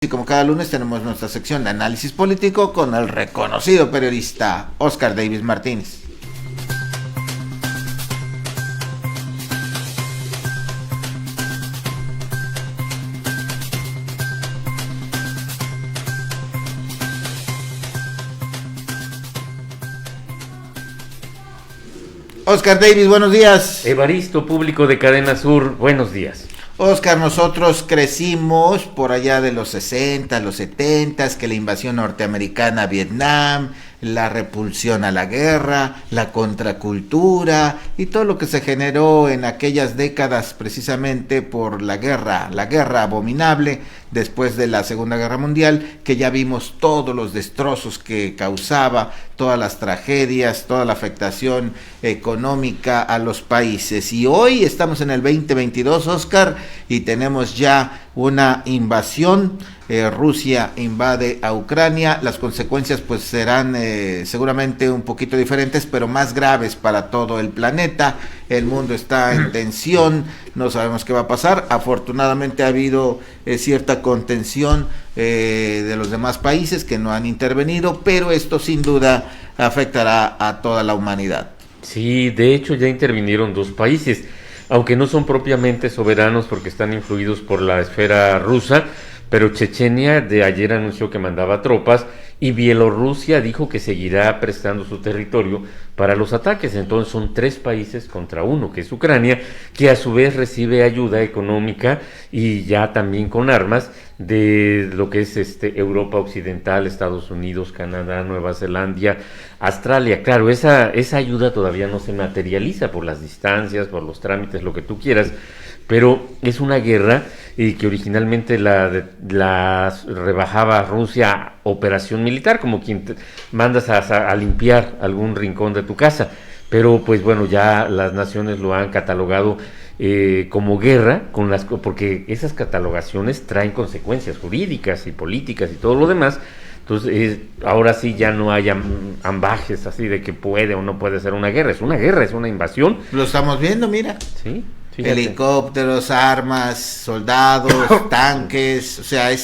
Y como cada lunes tenemos nuestra sección de análisis político con el reconocido periodista Oscar Davis Martínez. Oscar Davis, buenos días. Evaristo, público de Cadena Sur, buenos días. Oscar, nosotros crecimos por allá de los 60, los 70, que la invasión norteamericana a Vietnam, la repulsión a la guerra, la contracultura y todo lo que se generó en aquellas décadas precisamente por la guerra abominable después de la Segunda Guerra Mundial, que ya vimos todos los destrozos que causaba, todas las tragedias, toda la afectación económica a los países. Y hoy estamos en el 2022, Oscar, y tenemos ya una invasión. Rusia invade a Ucrania. Las consecuencias pues serán seguramente un poquito diferentes, pero más graves para todo el planeta. El mundo está en tensión, no sabemos qué va a pasar. Afortunadamente ha habido cierta contención de los demás países que no han intervenido, pero esto sin duda afectará a toda la humanidad. Sí, de hecho ya intervinieron dos países, aunque no son propiamente soberanos porque están influidos por la esfera rusa, pero Chechenia de ayer anunció que mandaba tropas y Bielorrusia dijo que seguirá prestando su territorio para los ataques. Entonces son tres países contra uno, que es Ucrania, que a su vez recibe ayuda económica y ya también con armas de lo que es Europa Occidental, Estados Unidos, Canadá, Nueva Zelanda, Australia. Claro, esa ayuda todavía no se materializa por las distancias, por los trámites, lo que tú quieras, pero es una guerra que originalmente la rebajaba Rusia a operación militar, como quien mandas a limpiar algún rincón de tu casa, pero pues bueno, ya las naciones lo han catalogado como guerra, porque esas catalogaciones traen consecuencias jurídicas y políticas y todo lo demás. Entonces ahora sí ya no hay ambajes así de que puede o no puede ser una guerra, es una invasión. Lo estamos viendo, mira. Sí. Fíjate. Helicópteros, armas, soldados, tanques, o sea, es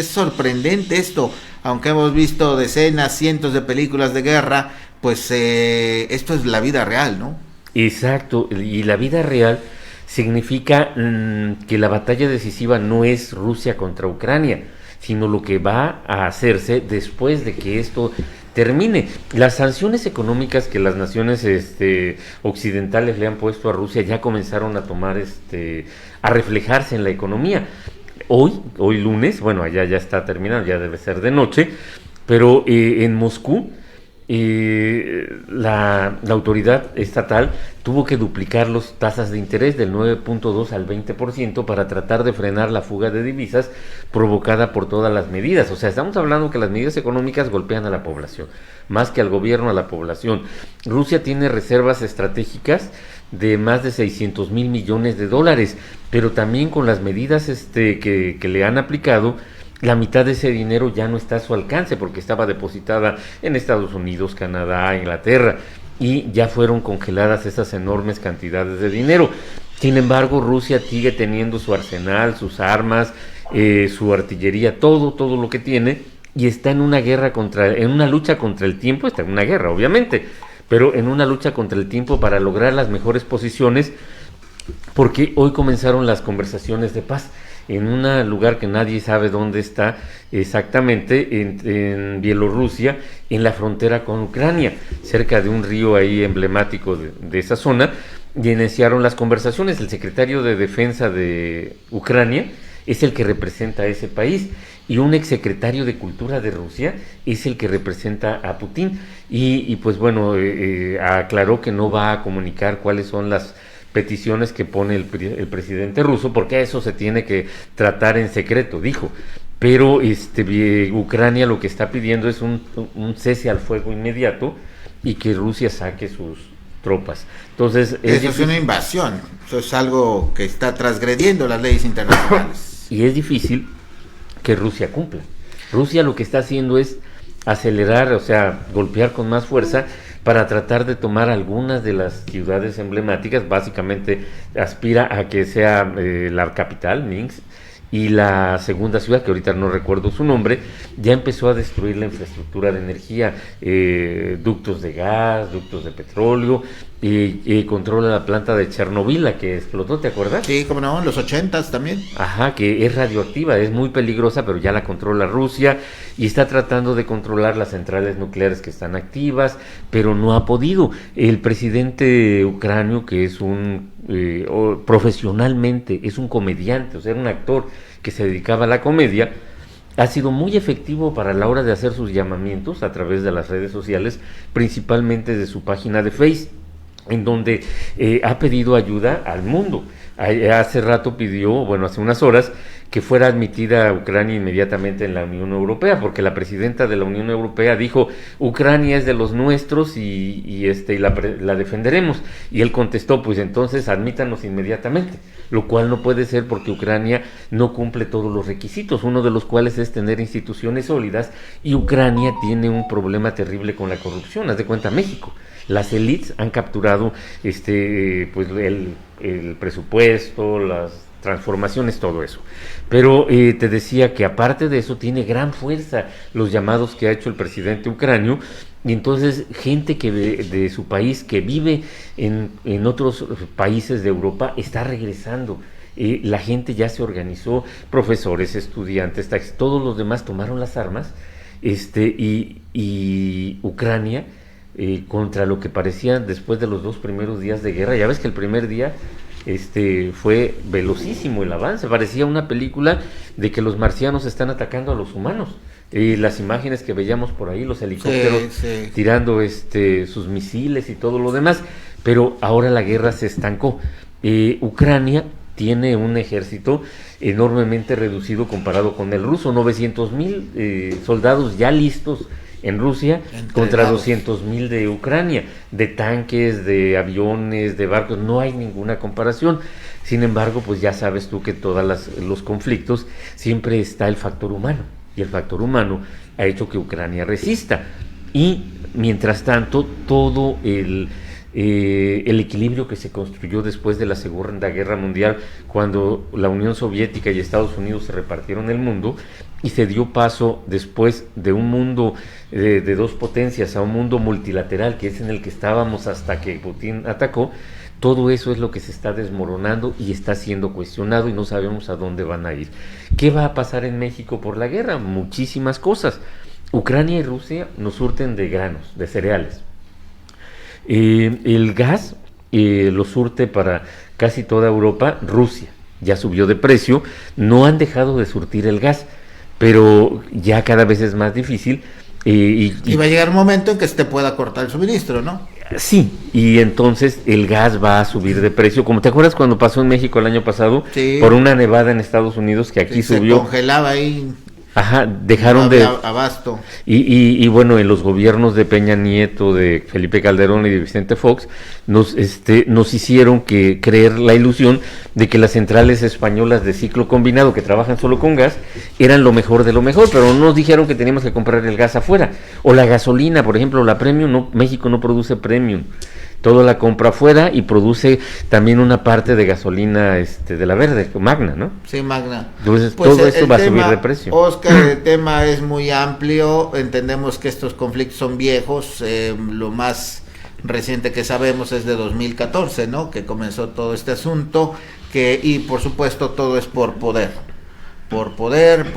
sorprendente esto, aunque hemos visto decenas, cientos de películas de guerra, pues esto es la vida real, ¿no? Exacto, y la vida real significa que la batalla decisiva no es Rusia contra Ucrania, sino lo que va a hacerse después de que esto termine. Las sanciones económicas que las naciones occidentales le han puesto a Rusia ya comenzaron a tomar, a reflejarse en la economía. Hoy lunes, bueno, allá ya está terminando, ya debe ser de noche, pero en Moscú la autoridad estatal tuvo que duplicar las tasas de interés del 9.2 al 20% para tratar de frenar la fuga de divisas provocada por todas las medidas. O sea, estamos hablando que las medidas económicas golpean a la población, más que al gobierno, a la población. Rusia tiene reservas estratégicas de más de 600 mil millones de dólares, pero también con las medidas que le han aplicado, la mitad de ese dinero ya no está a su alcance porque estaba depositada en Estados Unidos, Canadá, Inglaterra, y ya fueron congeladas esas enormes cantidades de dinero. Sin embargo, Rusia sigue teniendo su arsenal, sus armas, su artillería, todo lo que tiene, y está en una guerra en una lucha contra el tiempo. Está en una guerra, obviamente, pero en una lucha contra el tiempo para lograr las mejores posiciones, porque hoy comenzaron las conversaciones de paz en un lugar que nadie sabe dónde está exactamente, en Bielorrusia, en la frontera con Ucrania, cerca de un río ahí emblemático de esa zona, y iniciaron las conversaciones. El secretario de Defensa de Ucrania es el que representa a ese país, y un exsecretario de Cultura de Rusia es el que representa a Putin, y pues bueno, aclaró que no va a comunicar cuáles son las peticiones que pone el presidente ruso, porque eso se tiene que tratar en secreto, dijo. Pero Ucrania lo que está pidiendo es un cese al fuego inmediato y que Rusia saque sus tropas. Entonces eso es una invasión, eso es algo que está transgrediendo las leyes internacionales. Y es difícil que Rusia cumpla. Rusia lo que está haciendo es acelerar, o sea, golpear con más fuerza para tratar de tomar algunas de las ciudades emblemáticas. Básicamente aspira a que sea la capital, Minsk, y la segunda ciudad, que ahorita no recuerdo su nombre, ya empezó a destruir la infraestructura de energía, ductos de gas, ductos de petróleo, y controla la planta de Chernobyl, la que explotó, ¿te acuerdas? Sí, como no, en los 80s también. Ajá, que es radioactiva, es muy peligrosa, pero ya la controla Rusia y está tratando de controlar las centrales nucleares que están activas, pero no ha podido. El presidente ucranio, que es profesionalmente, es un comediante, o sea, era un actor que se dedicaba a la comedia, ha sido muy efectivo para la hora de hacer sus llamamientos a través de las redes sociales, principalmente de su página de Facebook, en donde ha pedido ayuda al mundo. Hace rato pidió, bueno, hace unas horas, que fuera admitida Ucrania inmediatamente en la Unión Europea, porque la presidenta de la Unión Europea dijo: Ucrania es de los nuestros y la defenderemos. Y él contestó: pues entonces admítanos inmediatamente, lo cual no puede ser porque Ucrania no cumple todos los requisitos, uno de los cuales es tener instituciones sólidas, y Ucrania tiene un problema terrible con la corrupción. Haz de cuenta México. Las élites han capturado pues el presupuesto, las transformaciones, todo eso. Pero te decía que aparte de eso tiene gran fuerza los llamados que ha hecho el presidente ucranio, y entonces gente que de su país, que vive en otros países de Europa, está regresando. La gente ya se organizó, profesores, estudiantes, todos los demás tomaron las armas, y Ucrania, contra lo que parecía después de los 2 primeros días de guerra. Ya ves que el primer día fue velocísimo el avance, parecía una película de que los marcianos están atacando a los humanos. Las imágenes que veíamos por ahí, los helicópteros tirando sus misiles y todo lo demás, pero ahora la guerra se estancó. Ucrania tiene un ejército enormemente reducido comparado con el ruso, 900,000 soldados ya listos en Rusia contra 200,000 de Ucrania, de tanques, de aviones, de barcos, no hay ninguna comparación. Sin embargo, pues ya sabes tú que todos los conflictos siempre está el factor humano, y el factor humano ha hecho que Ucrania resista. Y mientras tanto, todo el equilibrio que se construyó después de la Segunda Guerra Mundial, cuando la Unión Soviética y Estados Unidos se repartieron el mundo, y se dio paso después de un mundo de 2 potencias a un mundo multilateral, que es en el que estábamos hasta que Putin atacó. Todo eso es lo que se está desmoronando y está siendo cuestionado, y no sabemos a dónde van a ir. ¿Qué va a pasar en México por la guerra? Muchísimas cosas. Ucrania y Rusia nos surten de granos, de cereales. El gas lo surte para casi toda Europa Rusia. Ya subió de precio, no han dejado de surtir el gas, pero ya cada vez es más difícil. Y va a llegar un momento en que se te pueda cortar el suministro, ¿no? Sí, y entonces el gas va a subir de precio, como te acuerdas cuando pasó en México el año pasado, sí, por una nevada en Estados Unidos que aquí subió. Se congelaba ahí. Ajá, dejaron no había abasto. Y bueno, en los gobiernos de Peña Nieto, de Felipe Calderón y de Vicente Fox, nos hicieron creer la ilusión de que las centrales españolas de ciclo combinado, que trabajan solo con gas, eran lo mejor de lo mejor, pero nos dijeron que teníamos que comprar el gas afuera. O la gasolina, por ejemplo, la Premium, México no produce Premium. Todo la compra afuera, y produce también una parte de gasolina de la verde, Magna, ¿no? Sí, Magna. Entonces pues todo esto va a subir de precio. Oscar, el tema es muy amplio, entendemos que estos conflictos son viejos, lo más reciente que sabemos es de 2014, ¿no? Que comenzó todo este asunto, y por supuesto todo es por poder, poder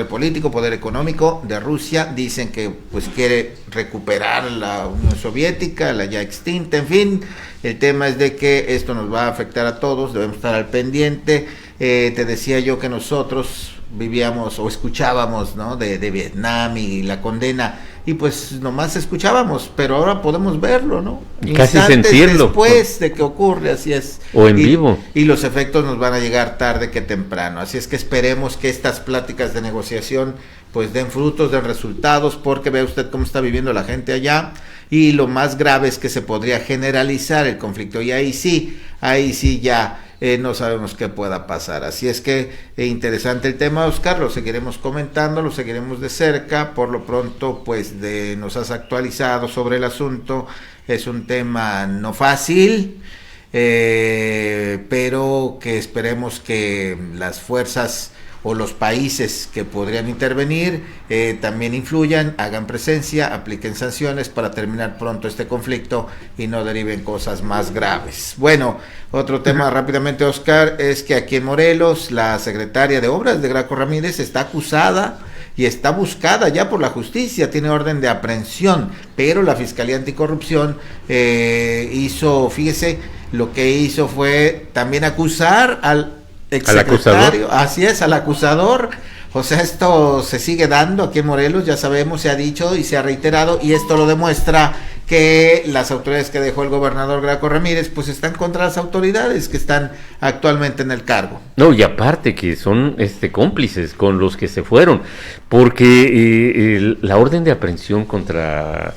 político, poder económico de Rusia. Dicen que pues quiere recuperar la Unión Soviética, la ya extinta, en fin. El tema es de que esto nos va a afectar a todos, debemos estar al pendiente. Te decía yo que nosotros vivíamos o escuchábamos, ¿no? de Vietnam y la condena, y pues nomás escuchábamos, pero ahora podemos verlo, ¿no? Casi sentirlo. Después de que ocurre, así es. O en vivo. Y los efectos nos van a llegar tarde que temprano. Así es que esperemos que estas pláticas de negociación pues den frutos, den resultados, porque vea usted cómo está viviendo la gente allá. Y lo más grave es que se podría generalizar el conflicto, y ahí sí ya no sabemos qué pueda pasar. Así es que interesante el tema, Oscar, lo seguiremos comentando, lo seguiremos de cerca. Por lo pronto pues nos has actualizado sobre el asunto. Es un tema no fácil, pero que esperemos que las fuerzas o los países que podrían intervenir también influyan, hagan presencia, apliquen sanciones para terminar pronto este conflicto y no deriven cosas más graves. Bueno, otro tema rápidamente, Oscar, es que aquí en Morelos la secretaria de Obras de Graco Ramírez está acusada y está buscada ya por la justicia, tiene orden de aprehensión, pero la Fiscalía Anticorrupción fíjese, lo que hizo fue también acusar al exsecretario, así es, al acusador. O sea, esto se sigue dando aquí en Morelos, ya sabemos, se ha dicho y se ha reiterado, y esto lo demuestra que las autoridades que dejó el gobernador Graco Ramírez pues están contra las autoridades que están actualmente en el cargo. No, y aparte que son cómplices con los que se fueron, porque la orden de aprehensión contra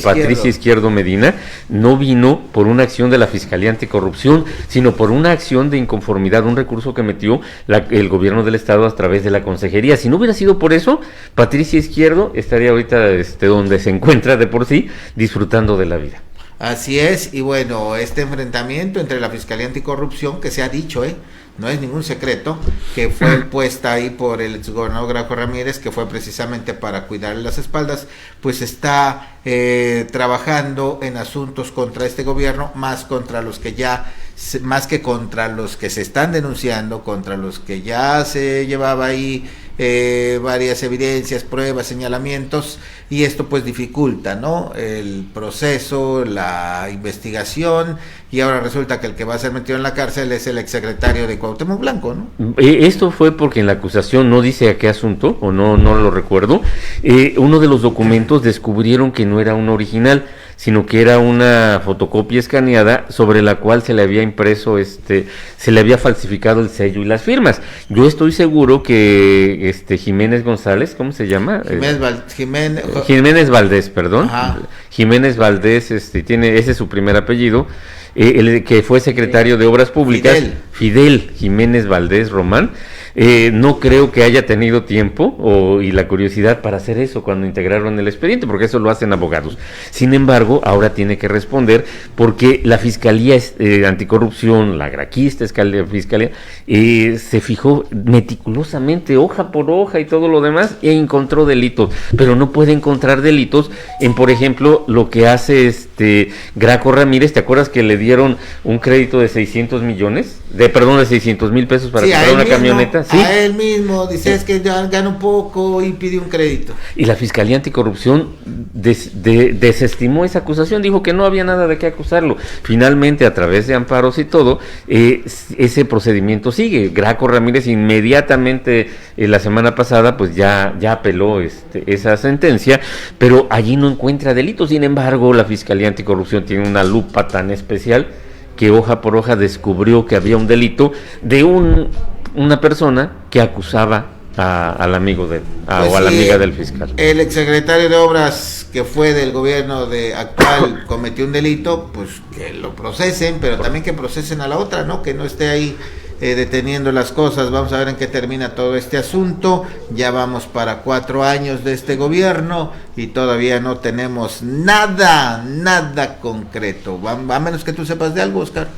Patricia Izquierdo Medina no vino por una acción de la Fiscalía Anticorrupción, sino por una acción de inconformidad, un recurso que metió el gobierno del estado a través de la consejería. Si no hubiera sido por eso, Patricia Izquierdo estaría ahorita donde se encuentra de por sí, disfrutando de la vida. Así es, y bueno, este enfrentamiento entre la Fiscalía Anticorrupción, que se ha dicho, no es ningún secreto, que fue puesta ahí por el exgobernador Graco Ramírez, que fue precisamente para cuidarle las espaldas, pues está trabajando en asuntos contra este gobierno, más que contra los que se están denunciando, contra los que ya se llevaba ahí varias evidencias, pruebas, señalamientos, y esto pues dificulta, ¿no?, el proceso, la investigación, y ahora resulta que el que va a ser metido en la cárcel es el exsecretario de Cuauhtémoc Blanco, ¿no? Esto fue porque en la acusación no dice a qué asunto, o no lo recuerdo, uno de los documentos descubrieron que no era un original, sino que era una fotocopia escaneada sobre la cual se le había impreso, se le había falsificado el sello y las firmas. Yo estoy seguro que Jiménez González, ¿cómo se llama? Jiménez Valdés, perdón. Ajá. Jiménez Valdés, ese es su primer apellido, el que fue secretario de Obras Públicas, Fidel Jiménez Valdés Román. No creo que haya tenido tiempo y la curiosidad para hacer eso cuando integraron el expediente, porque eso lo hacen abogados. Sin embargo, ahora tiene que responder porque la Fiscalía Anticorrupción, la graquista Fiscalía, se fijó meticulosamente, hoja por hoja y todo lo demás, e encontró delitos, pero no puede encontrar delitos en, por ejemplo, lo que hace Graco Ramírez. ¿Te acuerdas que le dieron un crédito de 600 mil pesos para comprar una camioneta? ¿Sí? A él mismo, dice, es que ya gana un poco y pide un crédito. Y la Fiscalía Anticorrupción desestimó esa acusación, dijo que no había nada de qué acusarlo. Finalmente, a través de amparos y todo, ese procedimiento sigue. Graco Ramírez inmediatamente, la semana pasada, pues ya apeló esa sentencia, pero allí no encuentra delitos. Sin embargo, la Fiscalía Anticorrupción tiene una lupa tan especial que hoja por hoja descubrió que había un delito de una persona que acusaba al amigo o a la amiga del fiscal. El exsecretario de Obras que fue del gobierno actual cometió un delito, pues que lo procesen, pero también que procesen a la otra, ¿no? Que no esté ahí deteniendo las cosas. Vamos a ver en qué termina todo este asunto. Ya vamos para 4 años de este gobierno y todavía no tenemos nada concreto, a menos que tú sepas de algo, Oscar.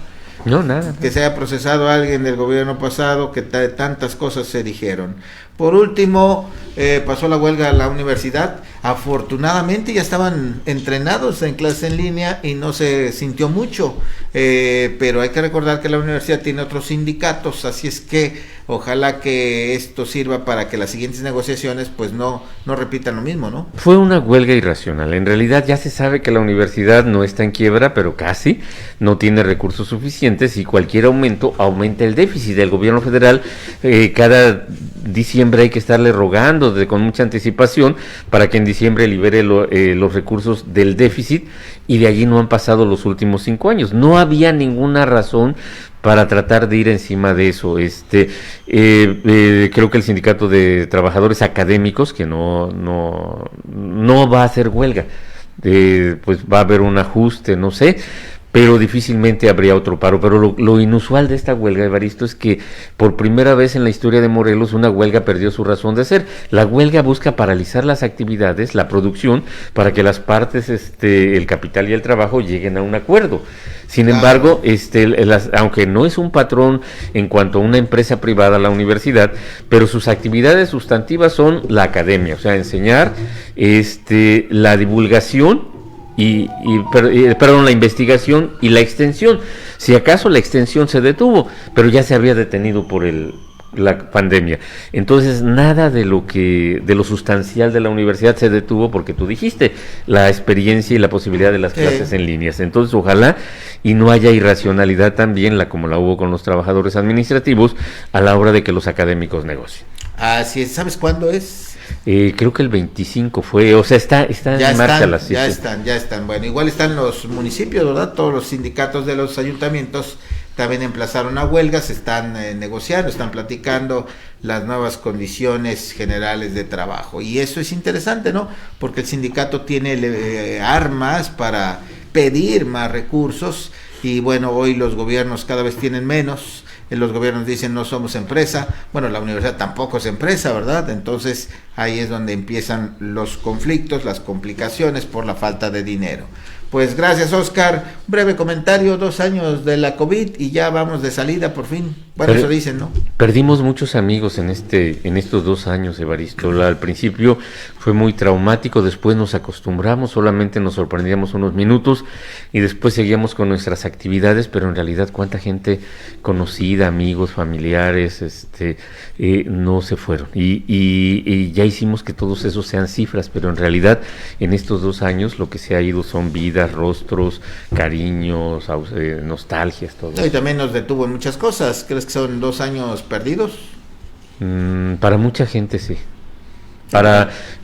No, nada. Que se haya procesado a alguien del gobierno pasado, que tantas cosas se dijeron. Por último, pasó la huelga a la universidad. Afortunadamente ya estaban entrenados en clase en línea y no se sintió mucho, pero hay que recordar que la universidad tiene otros sindicatos, así es que ojalá que esto sirva para que las siguientes negociaciones pues no repitan lo mismo, ¿no? Fue una huelga irracional. En realidad ya se sabe que la universidad no está en quiebra, pero casi no tiene recursos suficientes, y cualquier aumento aumenta el déficit del gobierno federal. Cada diciembre hay que estarle rogando con mucha anticipación para que en diciembre libere los recursos del déficit, y de allí no han pasado los últimos 5 años. No había ninguna razón para tratar de ir encima de eso. Creo que el sindicato de trabajadores académicos, que no va a hacer huelga, pues va a haber un ajuste, no sé, pero difícilmente habría otro paro. Pero lo inusual de esta huelga, Evaristo, es que por primera vez en la historia de Morelos una huelga perdió su razón de ser. La huelga busca paralizar las actividades, la producción, para que las partes, el capital y el trabajo lleguen a un acuerdo. Sin embargo, aunque no es un patrón en cuanto a una empresa privada, la universidad, pero sus actividades sustantivas son la academia, o sea, enseñar, la divulgación la investigación y la extensión. Si acaso la extensión se detuvo, pero ya se había detenido por la pandemia. Entonces, nada de lo sustancial de la universidad se detuvo porque tú dijiste, la experiencia y la posibilidad de las clases en líneas. Entonces, ojalá y no haya irracionalidad también, como la hubo con los trabajadores administrativos, a la hora de que los académicos negocien. Así es. ¿Sabes cuándo es? Creo que el 25 fue, o sea, está en marcha las ya están. Bueno, igual están los municipios, ¿verdad? Todos los sindicatos de los ayuntamientos también emplazaron a huelgas, están negociando, están platicando las nuevas condiciones generales de trabajo. Y eso es interesante, ¿no? Porque el sindicato tiene armas para pedir más recursos y bueno, hoy los gobiernos cada vez tienen menos. Los gobiernos dicen no somos empresa, bueno, la universidad tampoco es empresa, ¿verdad? Entonces ahí es donde empiezan los conflictos, las complicaciones por la falta de dinero. Pues gracias, Oscar. Un breve comentario, 2 años de la COVID y ya vamos de salida por fin. Bueno, eso dicen, ¿no? Perdimos muchos amigos en estos 2 años, Evaristo. Al principio fue muy traumático, después nos acostumbramos, solamente nos sorprendíamos unos minutos y después seguíamos con nuestras actividades, pero en realidad cuánta gente conocida, amigos, familiares, no se fueron. Y ya hicimos que todos esos sean cifras, pero en realidad en estos 2 años lo que se ha ido son vidas, rostros, cariños, nostalgias, todo. Y también nos detuvo en muchas cosas. ¿Crees que son 2 años perdidos? Para mucha gente sí.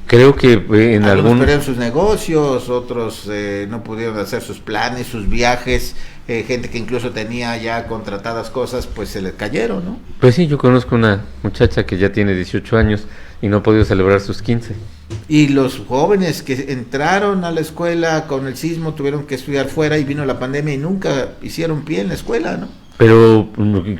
Creo que algunos perdieron sus negocios, otros no pudieron hacer sus planes, sus viajes, gente que incluso tenía ya contratadas cosas, pues se les cayeron, ¿no? Pues sí, yo conozco una muchacha que ya tiene 18 años y no ha podido celebrar sus 15. Y los jóvenes que entraron a la escuela con el sismo tuvieron que estudiar fuera y vino la pandemia y nunca hicieron pie en la escuela, ¿no? Pero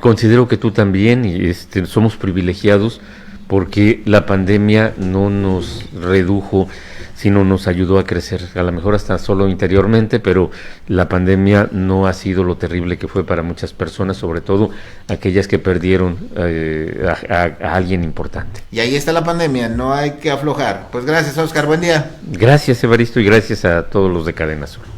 considero que tú también, y somos privilegiados porque la pandemia no nos redujo, sino nos ayudó a crecer, a lo mejor hasta solo interiormente, pero la pandemia no ha sido lo terrible que fue para muchas personas, sobre todo aquellas que perdieron a alguien importante. Y ahí está la pandemia, no hay que aflojar. Pues gracias, Oscar, buen día. Gracias, Evaristo, y gracias a todos los de Cadena Sur.